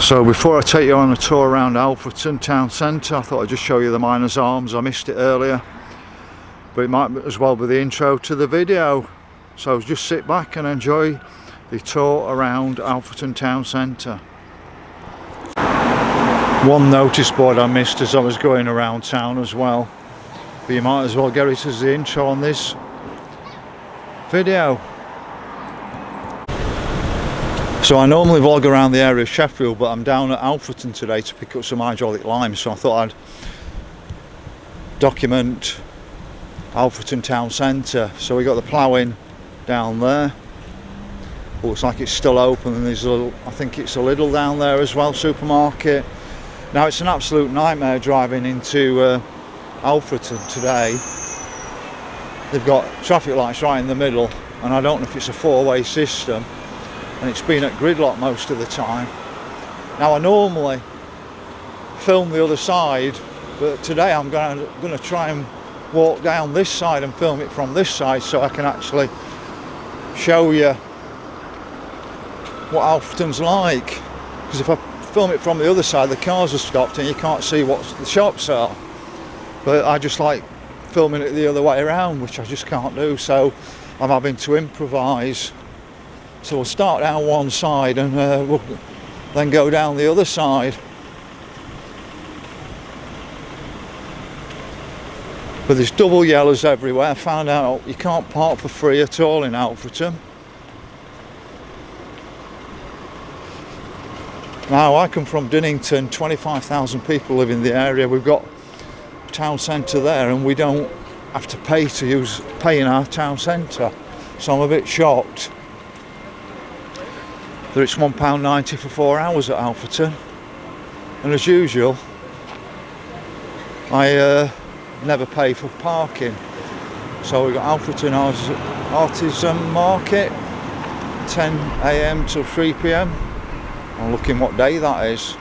So before I take you on a tour around Alfreton town centre, I thought I'd just show you the Miners' Arms. I missed it earlier, but it might as well be the intro to the video. So just sit back and enjoy the tour around Alfreton town centre. One notice board I missed as I was going around town as well, but you might as well get it as the intro on this video. So I normally vlog around the area of Sheffield, but I'm down at Alfreton today to pick up some hydraulic lime, so I thought I'd document Alfreton town centre. So we got the ploughing down there. Looks like it's still open, and there's a little, I think it's a Lidl down there as well, supermarket. Now it's an absolute nightmare driving into Alfreton today. They've got traffic lights right in the middle, and I don't know if it's a four-way system, and it's been at gridlock most of the time. Now I normally film the other side, but today I'm going to try and walk down this side and film it from this side, so I can actually show you what Alfreton's like. Because if I film it from the other side, the cars are stopped and you can't see what the shops are. But I just like filming it the other way around, which I just can't do, so I'm having to improvise. So we'll start down one side and we'll then go down the other side. But there's double yellows everywhere. I found out you can't park for free at all in Alfreton. Now I come from Dinnington, 25,000 people live in the area. We've got town centre there, and we don't have to pay in our town centre. So I'm a bit shocked that it's £1.90 for 4 hours at Alfreton. And as usual, I never pay for parking. So we've got Alfreton Artisan Market, 10 AM till 3 PM. I'm looking what day that is.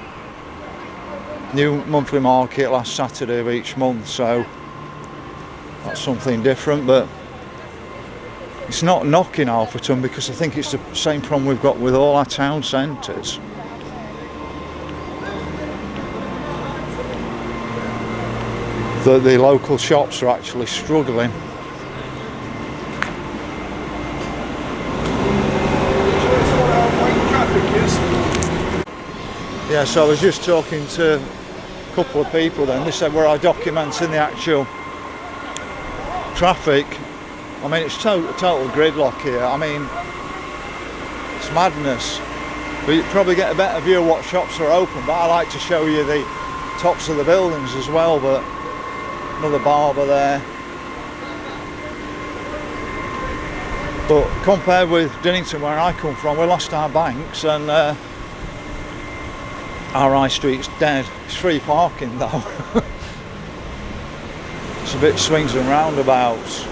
New monthly market last Saturday of each month, so that's something different. But it's not knocking Alfreton, because I think it's the same problem we've got with all our town centres. The local shops are actually struggling. Yeah, so I was just talking to a couple of people then. They said, were I documenting the actual traffic? I mean, it's total gridlock here. I mean, it's madness. But you probably get a better view of what shops are open, but I like to show you the tops of the buildings as well. But another barber there. But compared with Dinnington, where I come from, we lost our banks, and our high street's dead. It's free parking though. It's a bit swings and roundabouts.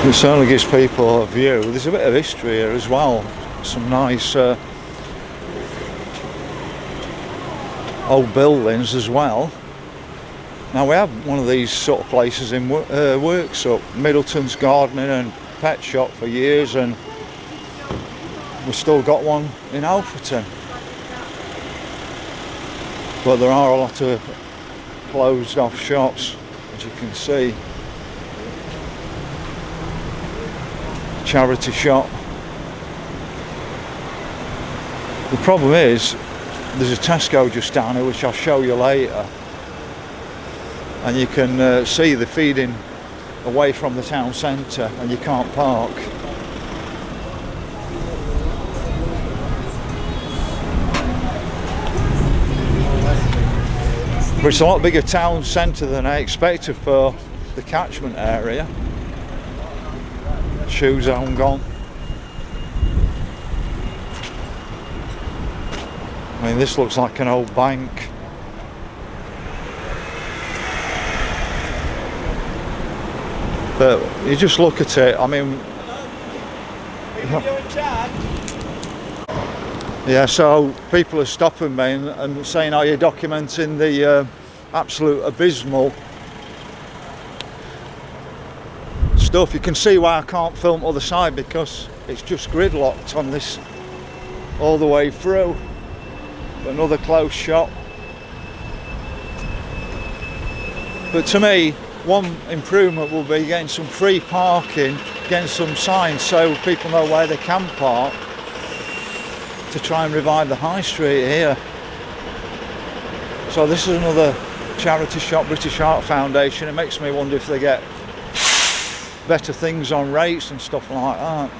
It certainly gives people a view. There's a bit of history here as well. Some nice old buildings as well. Now we have one of these sort of places in Worksop, Middleton's gardening and pet shop for years, and we've still got one in Alfreton. But there are a lot of closed off shops, as you can see. Charity shop. The problem is, there's a Tesco just down here, which I'll show you later, and you can see the feeding away from the town centre, and you can't park. But it's a lot bigger town centre than I expected for the catchment area. Shoes haven't gone. I mean, this looks like an old bank. But you just look at it, I mean... Yeah, so people are stopping me and saying, are you documenting the absolute abysmal stuff? You can see why I can't film other side, because it's just gridlocked on this all the way through. Another close shop. But to me, one improvement will be getting some free parking, getting some signs so people know where they can park, to try and revive the high street here. So this is another charity shop, British Heart Foundation. It makes me wonder if they get better things on rates and stuff like that.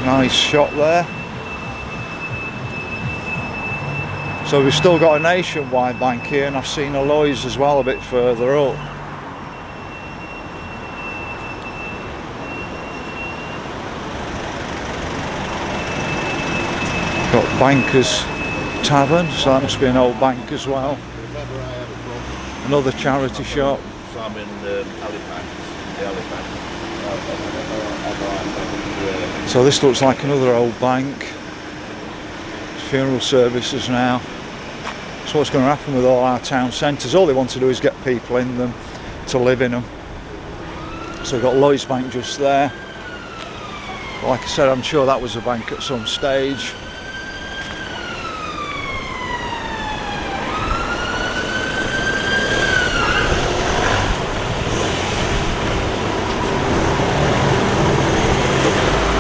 Nice shop there. So we've still got a Nationwide bank here, and I've seen a Lloyds as well a bit further up. Got Bankers Tavern, so that must be an old bank as well. Another charity shop. So I'm in Halifax. So this looks like another old bank. Funeral services now. So what's going to happen with all our town centres? All they want to do is get people in them to live in them. So we've got Lloyds Bank just there. But like I said, I'm sure that was a bank at some stage.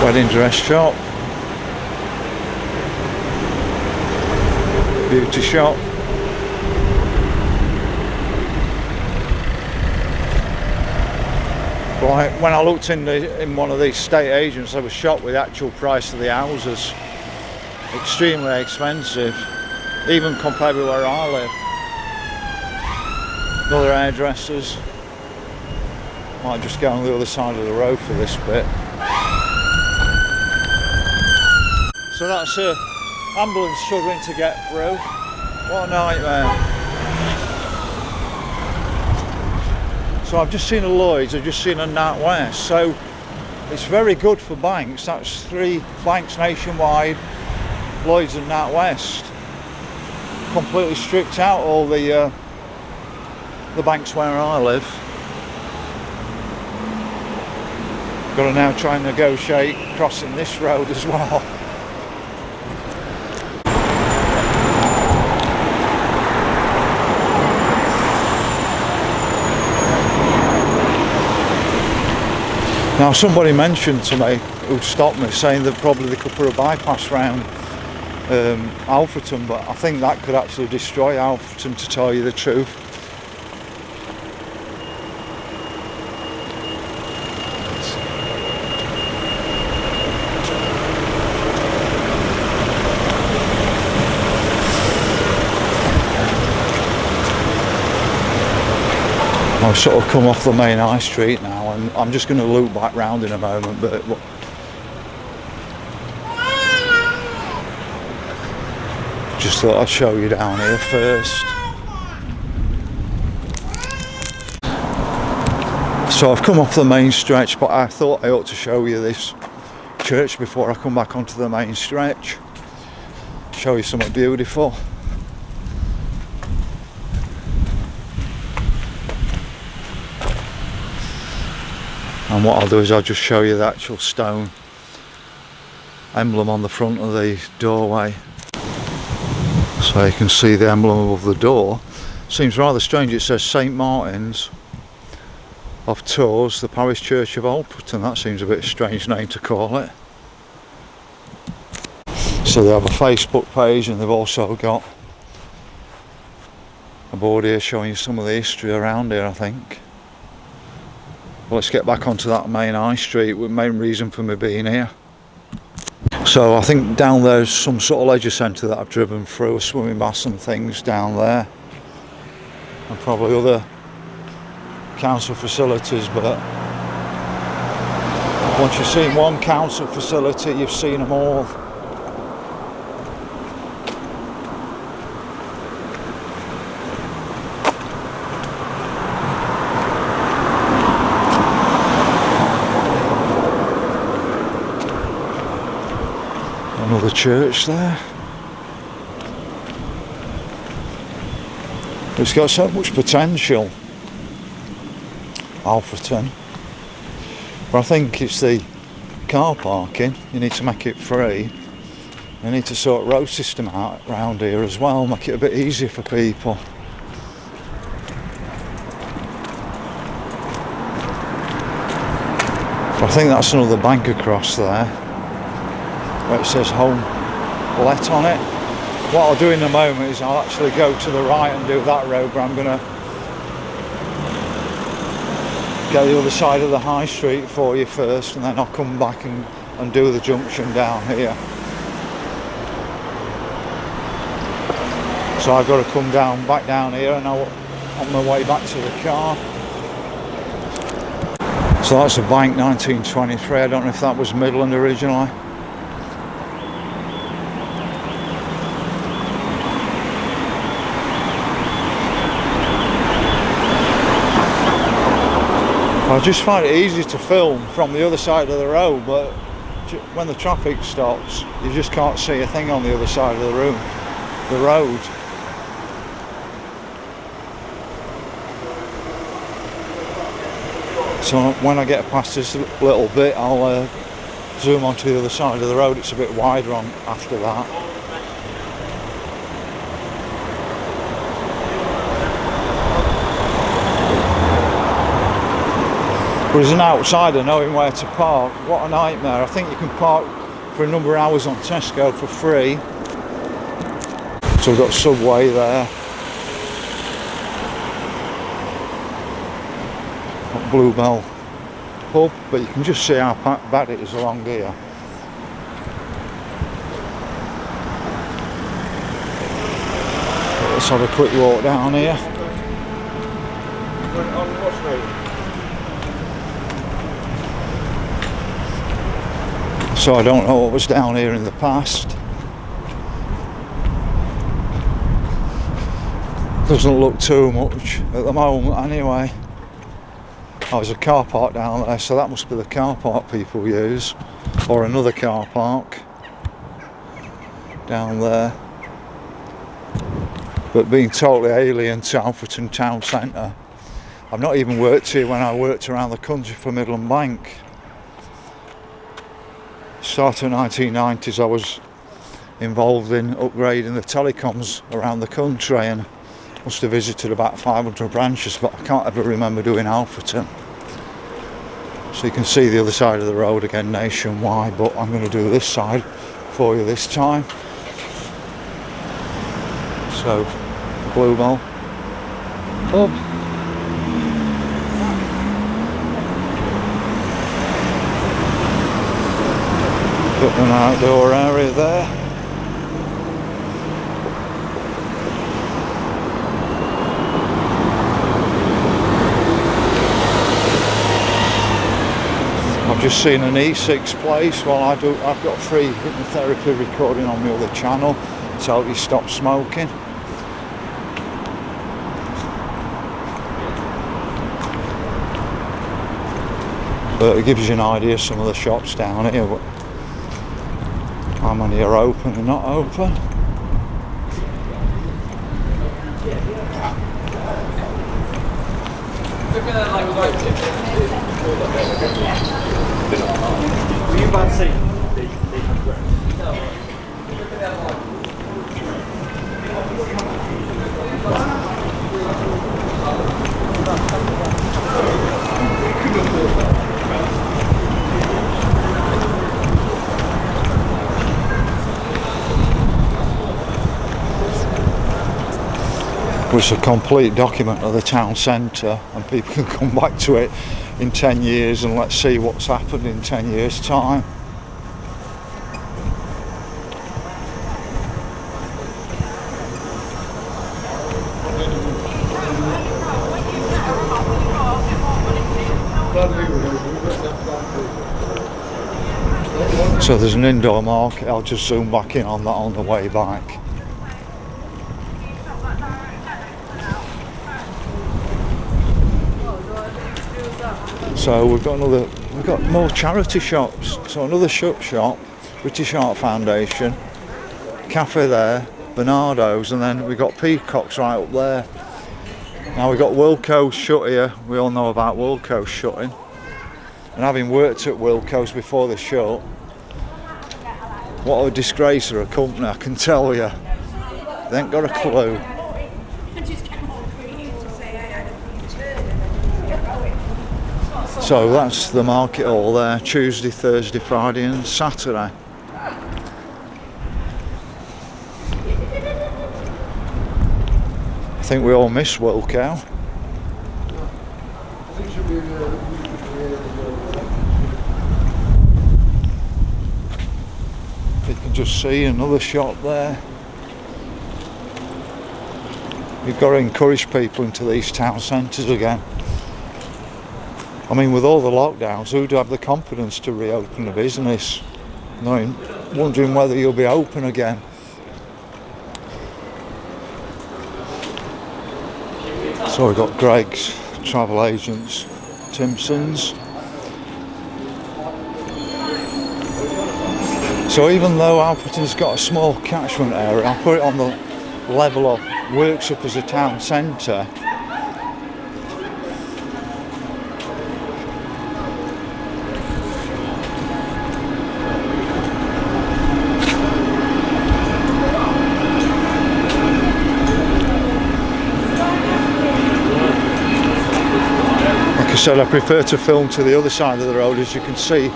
Wedding dress shop. Beauty shop. Right, when I looked in one of these estate agents, I was shocked with the actual price of the houses. Extremely expensive, even compared with where I live. Another hairdressers. Might just go on the other side of the road for this bit. So that's a ambulance struggling to get through. What a nightmare. So I've just seen a Lloyds, I've just seen a NatWest. So it's very good for banks. That's 3 banks nationwide, Lloyds and NatWest. Completely stripped out all the banks where I live. Got to now try and negotiate crossing this road as well. Now somebody mentioned to me, who stopped me, saying that probably they could put a bypass round Alfreton, but I think that could actually destroy Alfreton, to tell you the truth. I've sort of come off the main high street now, and I'm just going to loop back round in a moment, but just thought I'd show you down here first. So I've come off the main stretch, but I thought I ought to show you this church before I come back onto the main stretch. Show you something beautiful. And what I'll do is I'll just show you the actual stone emblem on the front of the doorway. So you can see the emblem above the door. Seems rather strange, it says St Martin's of Tours, the parish church of Alfreton. That seems a bit strange name to call it. So they have a Facebook page, and they've also got a board here showing you some of the history around here, I think. Well, let's get back onto that main high street, the main reason for me being here. So I think down there's some sort of leisure centre that I've driven through, a swimming baths and things down there, and probably other council facilities, but once you've seen one council facility, you've seen them all. Another church there. It's got so much potential, Alfreton. But I think it's the car parking. You need to make it free. You need to sort road system out around here as well, make it a bit easier for people. I think that's another bank across there where it says home let on it. What I'll do in a moment is I'll actually go to the right and do that road, but I'm going to get the other side of the high street for you first, and then I'll come back and do the junction down here. So I've got to come back down here, and I'm on my way back to the car. So that's a bank, 1923. I don't know if that was Midland originally. I just find it easy to film from the other side of the road, but when the traffic stops, you just can't see a thing on the other side of the road. So when I get past this little bit, I'll zoom onto the other side of the road. It's a bit wider on after that. But as an outsider, knowing where to park, what a nightmare. I think you can park for a number of hours on Tesco for free. So we've got Subway there. Bluebell pub, but you can just see how bad it is along here. Let's have a quick walk down here. So I don't know what was down here in the past. Doesn't look too much at the moment anyway. Oh, there's a car park down there, so that must be the car park people use, or another car park down there. But being totally alien to Alfreton town centre, I've not even worked here when I worked around the country for Midland Bank. Start of the 1990s, I was involved in upgrading the telecoms around the country, and must have visited about 500 branches, but I can't ever remember doing Alfreton. So you can see the other side of the road again nationwide, but I'm going to do this side for you this time. So, Bluebell pub. Got an outdoor area there. I've just seen an E6 place. Well, I've got free hypnotherapy recording on my other channel to help you stop smoking. But it gives you an idea of some of the shops down here, but how many are open and not open. Were you about to say? It's a complete document of the town centre, and people can come back to it in 10 years and let's see what's happened in 10 years' time. So there's an indoor market. I'll just zoom back in on that on the way back. So we've got more charity shops. So another shop British Art Foundation, cafe there, Bernardo's, and then we got Peacocks right up there. Now we got Wilko's shut here. We all know about Wilko's shutting. And having worked at Wilko's before the shut, what a disgrace for a company, I can tell you. They ain't got a clue. So that's the market hall there, Tuesday, Thursday, Friday and Saturday. I think we all miss Wilko. You can just see another shop there. You've got to encourage people into these town centres again. I mean, with all the lockdowns, who'd have the confidence to reopen a business? Knowing, wondering whether you'll be open again. So we've got Greg's, Travel Agents, Timpson's. So even though Alfreton's got a small catchment area, I put it on the level of Worksop as a town centre. Like I said, I prefer to film to the other side of the road, as you can see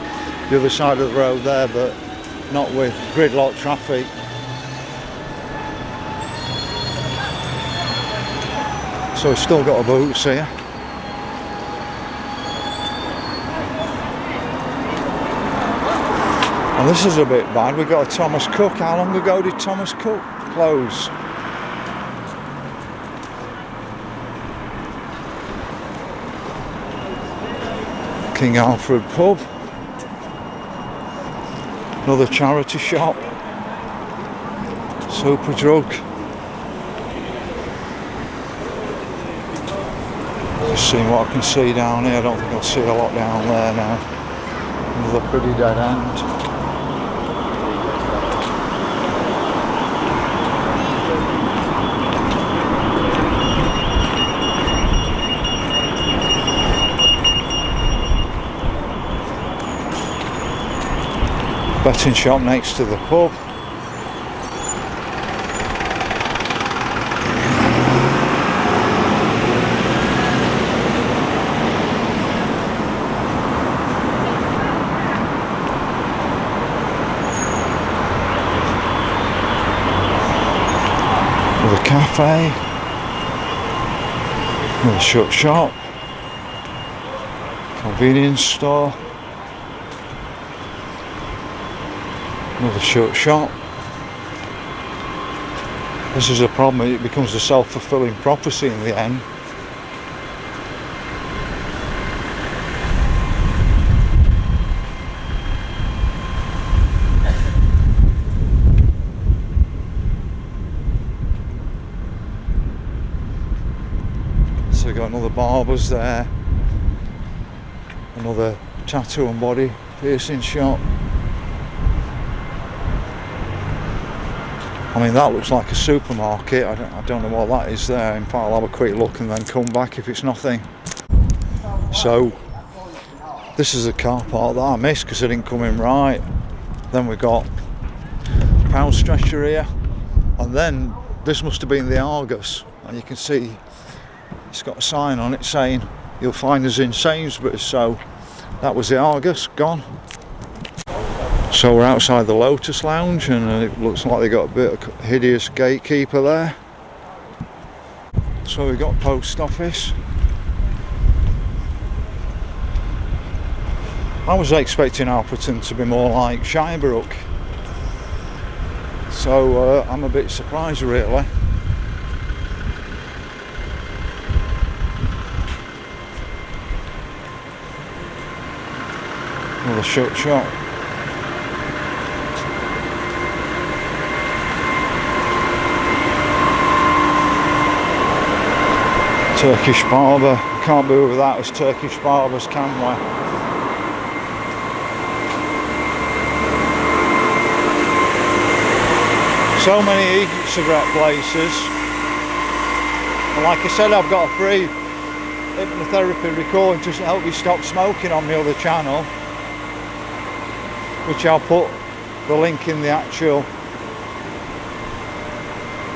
the other side of the road there, but not with gridlock traffic. So we've still got a Boots here. And this is a bit bad, we've got a Thomas Cook. How long ago did Thomas Cook close? King Alfred pub. Another charity shop. Superdrug. Just seeing what I can see down here. I don't think I'll see a lot down there now. Another pretty dead end. Betting shop next to the pub. Another cafe. Another shut shop. Convenience store. Another shut shop. This is a problem, it becomes a self-fulfilling prophecy in the end. So we've got another barber's there. Another tattoo and body piercing shop. I mean, that looks like a supermarket. I don't know what that is there. In fact, I'll have a quick look and then come back if it's nothing. So this is a car park that I missed because I didn't come in right. Then we got pound stretcher here, and then this must have been the Argus, and you can see it's got a sign on it saying you'll find us in Sainsbury's. So that was the Argus gone. So we're outside the Lotus Lounge, and it looks like they got a bit of hideous gatekeeper there. So we've got post office. I was expecting Alfreton to be more like Shirebrook, so I'm a bit surprised really. Another shut shop. Turkish barber, can't be without us Turkish barbers, can we? So many e-cigarette places. And like I said, I've got a free hypnotherapy recording to help you stop smoking on my other channel, which I'll put the link in the actual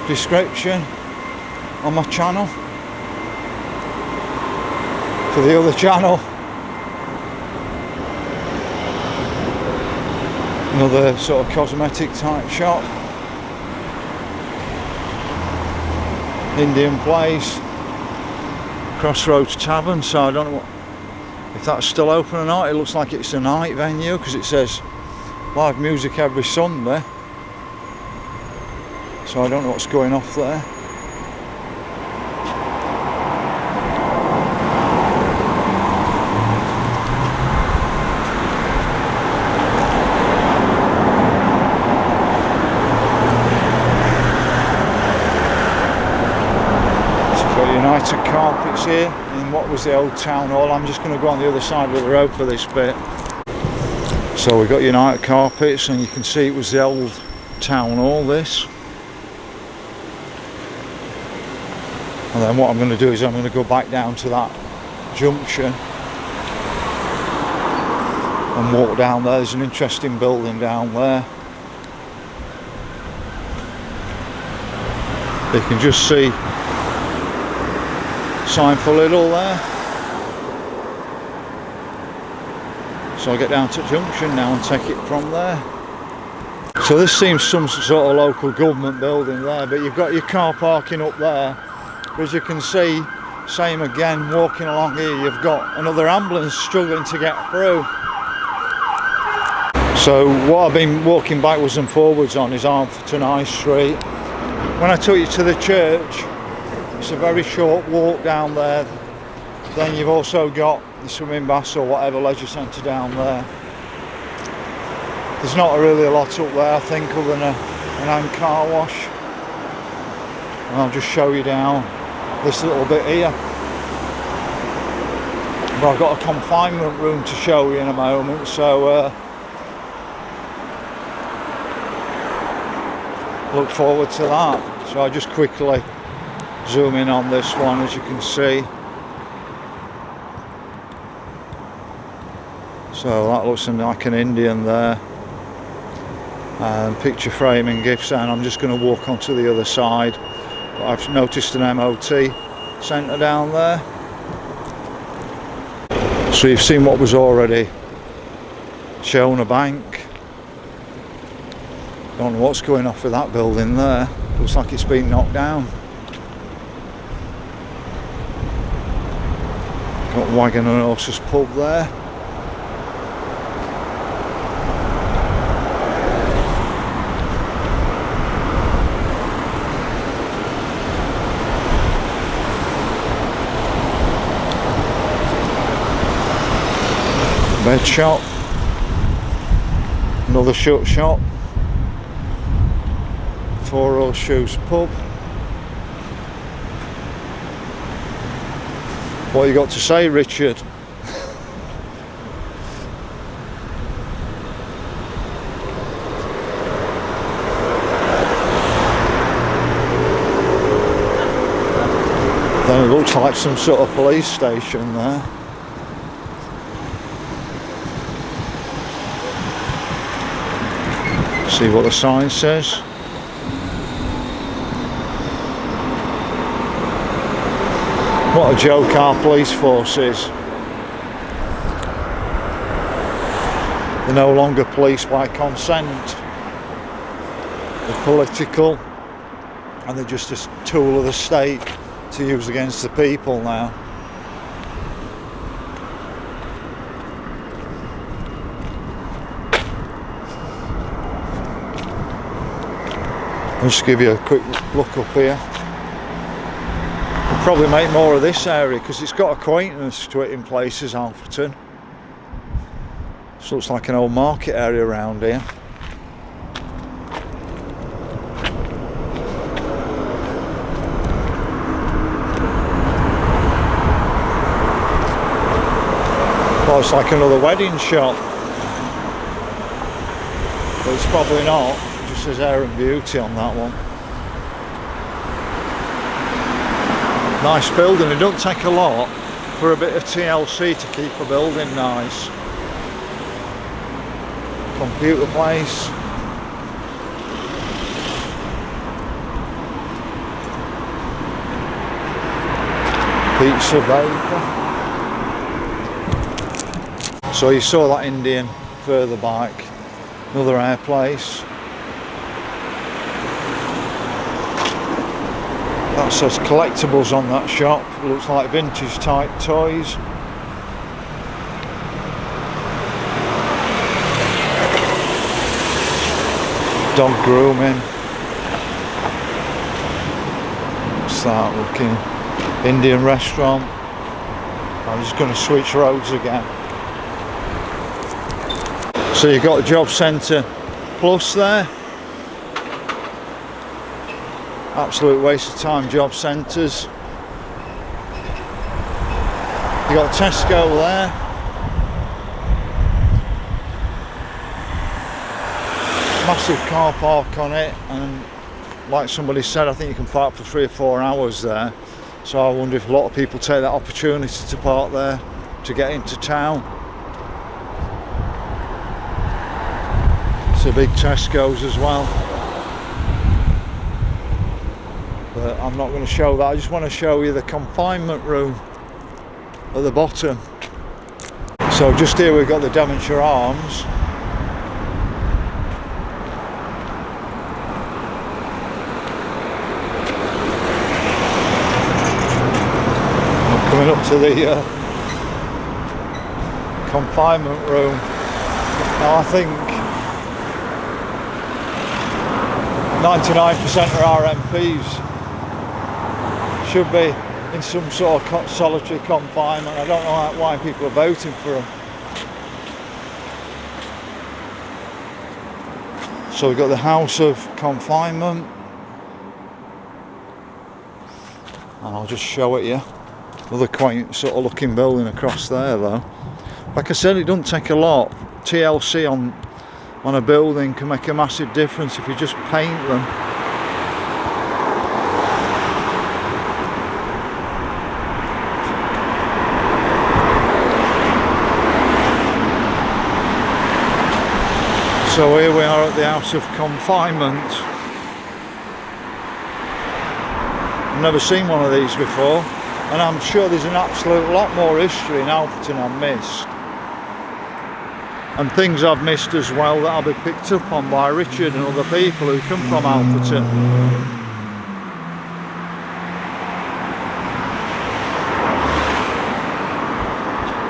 description on my channel for the other channel. Another sort of cosmetic type shop, Indian place, Crossroads Tavern. So I don't know if that's still open or not. It looks like it's a night venue because it says live music every Sunday, so I don't know what's going off there. United Carpets here in what was the old town hall. I'm just going to go on the other side of the road for this bit. So we've got United Carpets, and you can see it was the old town hall, this. And then what I'm going to do is I'm going to go back down to that junction and walk down there. There's an interesting building down there. You can just see sign for Lidl there. So I'll get down to junction now and take it from there. So this seems some sort of local government building there, but you've got your car parking up there. But as you can see, same again, walking along here, you've got another ambulance struggling to get through. So what I've been walking backwards and forwards on is Alfreton High Street. When I took you to the church, it's a very short walk down there. Then you've also got the swimming baths or whatever leisure centre down there. There's not really a lot up there, I think, other than an hand car wash. And I'll just show you down this little bit here. But I've got a confinement room to show you in a moment, so look forward to that. So I just quickly zoom in on this one, as you can see. So that looks like an Indian there, and picture framing gifts, and I'm just going to walk onto the other side. But I've noticed an MOT centre down there. So you've seen what was already shown, a bank. Don't know what's going off with that building there. Looks like it's been knocked down. Got Wagon and Horses pub there. Bed shop. Another shut shop. Four Horseshoes pub. What you got to say, Richard? Then it looks like some sort of police station there. See what the sign says. What a joke our police force is. They're no longer police by consent. They're political, and they're just a tool of the state to use against the people now. I'll just give you a quick look up here. We'll probably make more of this area because it's got a quaintness to it in places, Alfreton. This looks like an old market area around here. Well, it's like another wedding shop, but it's probably not. Just just says Air and Beauty on that one. Nice building. It don't take a lot for a bit of TLC to keep a building nice. Computer place. Pizza baker. So you saw that Indian further back. Another air place. That says collectibles on that shop. Looks like vintage type toys. Dog grooming. What's that looking? Indian restaurant. I'm just going to switch roads again. So you've got a job centre plus there. Absolute waste of time, job centres. You got Tesco there. Massive car park on it, and like somebody said, I think you can park for 3 or 4 hours there. So I wonder if a lot of people take that opportunity to park there to get into town. It's a big Tesco's as well. But I'm not going to show that. I just want to show you the confinement room at the bottom. So just here we've got the Devonshire Arms. I'm coming up to the confinement room. Now I think 99% are RMPs. Should be in some sort of solitary confinement. I don't know why people are voting for them. So we've got the House of Confinement, and I'll just show it you. Another quaint sort of looking building across there though. Like I said, it doesn't take a lot. TLC on a building can make a massive difference if you just paint them. So here we are at the House of Confinement. I've never seen one of these before, and I'm sure there's an absolute lot more history in Alfreton I've missed. And things I've missed as well that I'll be picked up on by Richard and other people who come from Alfreton.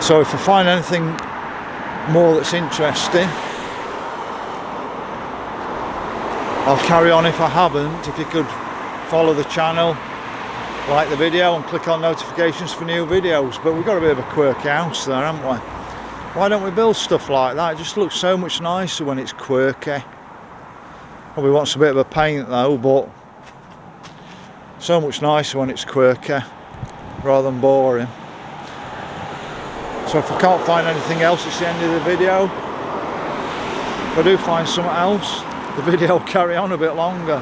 So if I find anything more that's interesting, I'll carry on. If I haven't, if you could follow the channel, like the video and click on notifications for new videos. But we've got a bit of a quirky house there, haven't we? Why don't we build stuff like that? It just looks so much nicer when it's quirky. Probably wants a bit of a paint though, but so much nicer when it's quirky rather than boring. So if I can't find anything else, it's the end of the video. If I do find something else, the video will carry on a bit longer.